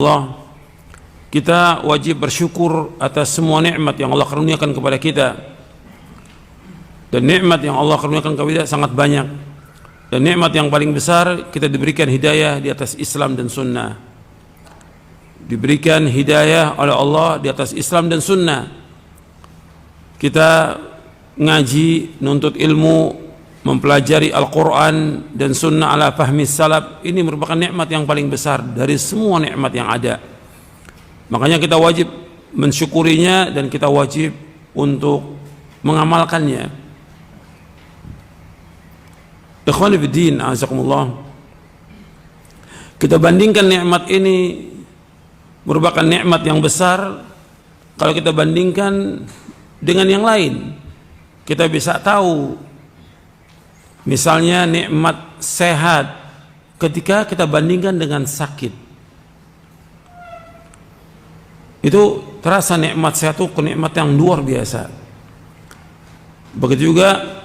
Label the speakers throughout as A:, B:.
A: Allah, kita wajib bersyukur atas semua nikmat yang Allah karuniakan kepada kita. Dan nikmat yang Allah karuniakan kepada kita sangat banyak. Dan nikmat yang paling besar, kita diberikan hidayah di atas Islam dan Sunnah. Diberikan hidayah oleh Allah di atas Islam dan Sunnah. Kita ngaji, nuntut ilmu, mempelajari Al-Quran dan Sunnah ala fahmi salaf. Ini merupakan nikmat yang paling besar dari semua nikmat yang ada. Makanya kita wajib mensyukurinya dan kita wajib untuk mengamalkannya. Ikhwani fiddin, azakumullah, kita bandingkan nikmat ini merupakan nikmat yang besar. Kalau kita bandingkan dengan yang lain, kita bisa tahu, misalnya nikmat sehat ketika kita bandingkan dengan sakit, itu terasa nikmat sehat itu nikmat yang luar biasa. Begitu juga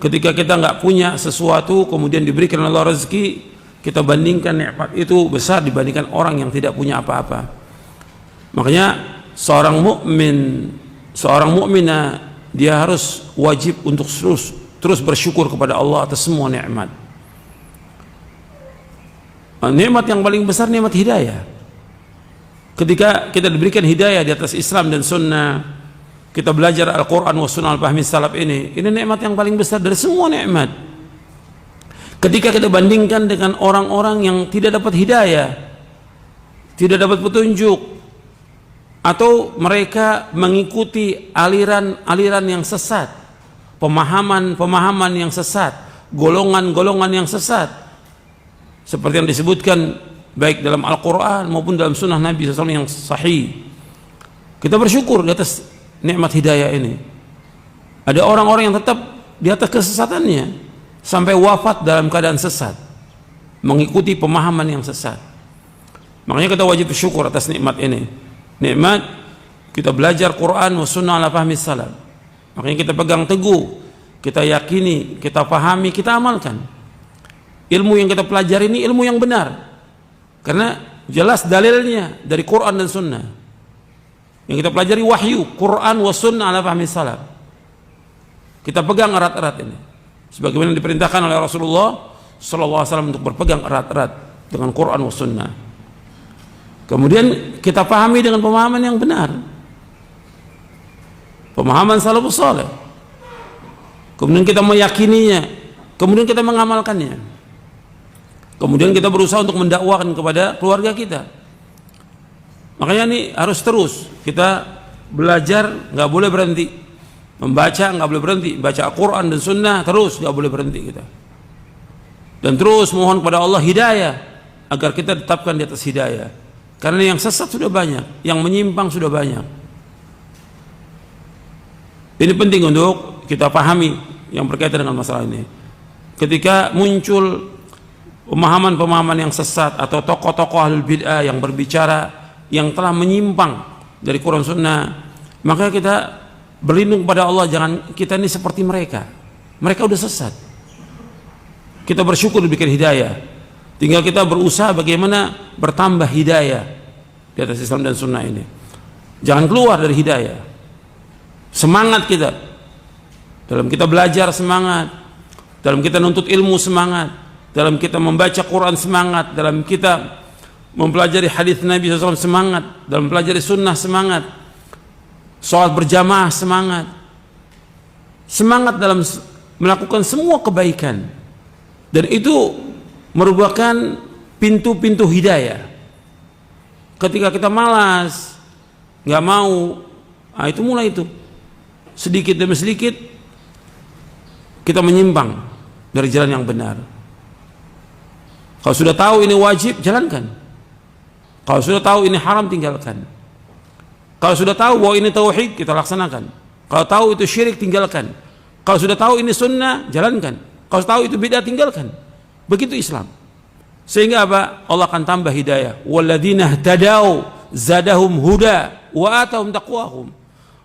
A: ketika kita nggak punya sesuatu kemudian diberikan oleh Allah rezeki, kita bandingkan nikmat itu besar dibandingkan orang yang tidak punya apa-apa. Makanya seorang mukmin, seorang mukminah, dia harus wajib untuk terus bersyukur kepada Allah atas semua nikmat. Nikmat yang paling besar nikmat hidayah. Ketika kita diberikan hidayah di atas Islam dan Sunnah, kita belajar Al-Quran wa Sunnah al-Fahmi salaf, ini nikmat yang paling besar dari semua nikmat. Ketika kita bandingkan dengan orang-orang yang tidak dapat hidayah, tidak dapat petunjuk, atau mereka mengikuti aliran-aliran yang sesat, pemahaman-pemahaman yang sesat, golongan-golongan yang sesat, seperti yang disebutkan baik dalam Al-Quran maupun dalam Sunnah Nabi SAW yang sahih. Kita bersyukur di atas nikmat hidayah ini. Ada orang-orang yang tetap di atas kesesatannya sampai wafat dalam keadaan sesat, mengikuti pemahaman yang sesat. Makanya kita wajib bersyukur atas nikmat ini. Nikmat kita belajar Quran wa Sunnah ala fahmi salaf. Makanya kita pegang teguh, kita yakini, kita pahami, kita amalkan. Ilmu yang kita pelajari ini ilmu yang benar, karena jelas dalilnya dari Quran dan Sunnah. Yang kita pelajari wahyu, Quran wa Sunnah ala fahmi salaf. Kita pegang erat-erat ini, sebagaimana diperintahkan oleh Rasulullah SAW untuk berpegang erat-erat dengan Quran wa Sunnah. Kemudian kita pahami dengan pemahaman yang benar, pemahaman salafus saleh. Kemudian kita meyakininya, kemudian kita mengamalkannya. Kemudian kita berusaha untuk mendakwakan kepada keluarga kita. Makanya ini harus terus kita belajar, nggak boleh berhenti. Membaca nggak boleh berhenti, baca Al-Quran dan Sunnah terus nggak boleh berhenti kita. Dan terus mohon kepada Allah hidayah agar kita tetapkan di atas hidayah. Karena yang sesat sudah banyak, yang menyimpang sudah banyak. Ini penting untuk kita pahami yang berkaitan dengan masalah ini. Ketika muncul pemahaman-pemahaman yang sesat atau tokoh-tokoh ahlul bid'ah yang berbicara yang telah menyimpang dari Quran Sunnah, maka kita berlindung kepada Allah, jangan kita ini seperti mereka. Mereka udah sesat. Kita bersyukur diberikan hidayah. Tinggal kita berusaha bagaimana bertambah hidayah di atas Islam dan Sunnah ini. Jangan keluar dari hidayah. Semangat kita dalam kita belajar, semangat dalam kita nuntut ilmu, semangat dalam kita membaca Quran, semangat dalam kita mempelajari hadis Nabi SAW, semangat dalam mempelajari Sunnah, semangat sholat berjamaah, semangat dalam melakukan semua kebaikan. Dan itu merupakan pintu-pintu hidayah. Ketika kita malas, nggak mau, itu mulai itu sedikit demi sedikit kita menyimpang dari jalan yang benar. Kalau sudah tahu ini wajib, jalankan. Kalau sudah tahu ini haram, tinggalkan. Kalau sudah tahu bahwa ini tauhid, kita laksanakan. Kalau tahu itu syirik, tinggalkan. Kalau sudah tahu ini sunnah, jalankan. Kalau tahu itu bid'ah, tinggalkan. Begitu Islam. Sehingga apa? Allah akan tambah hidayah. Walladzina ihtadau zadahum huda wa atahum taqwahum.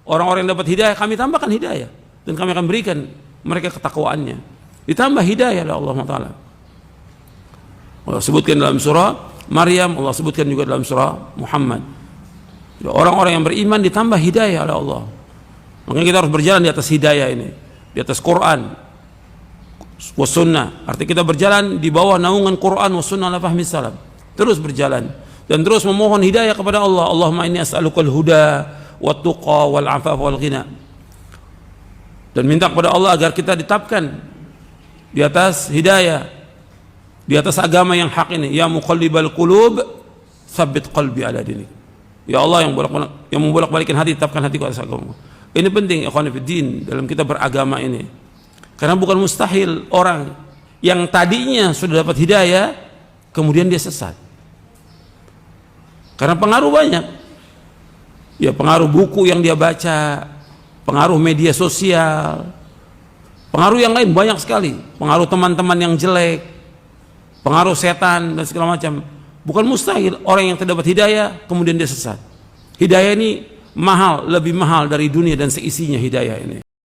A: Orang-orang yang dapat hidayah, kami tambahkan hidayah dan kami akan berikan mereka ketakwaannya. Ditambah hidayah oleh Allah Taala. Allah sebutkan dalam surah Maryam, Allah sebutkan juga dalam surah Muhammad. Orang-orang yang beriman ditambah hidayah oleh Allah. Makanya kita harus berjalan di atas hidayah ini, di atas Quran was sunnah. Artinya kita berjalan di bawah naungan Quran was sunnah ala fahmi salaf. Terus berjalan dan terus memohon hidayah kepada Allah. Allahumma inni as'alukal huda wat tuqa wal afaf wal ghina. Dan minta kepada Allah agar kita ditetapkan di atas hidayah, di atas agama yang hak ini. Ya muqallibal qulub, tsabbit qalbi ala dinik. Ya Allah yang membolak-balikan hati, tetapkan hatiku atas agama. Ini penting ikhwan fillah dalam kita beragama ini. Karena bukan mustahil orang yang tadinya sudah dapat hidayah kemudian dia sesat. Karena pengaruh banyak. Ya, pengaruh buku yang dia baca, pengaruh media sosial, pengaruh yang lain banyak sekali, pengaruh teman-teman yang jelek, pengaruh setan dan segala macam. Bukan mustahil orang yang terdapat hidayah kemudian dia sesat. Hidayah ini mahal, lebih mahal dari dunia dan seisinya hidayah ini.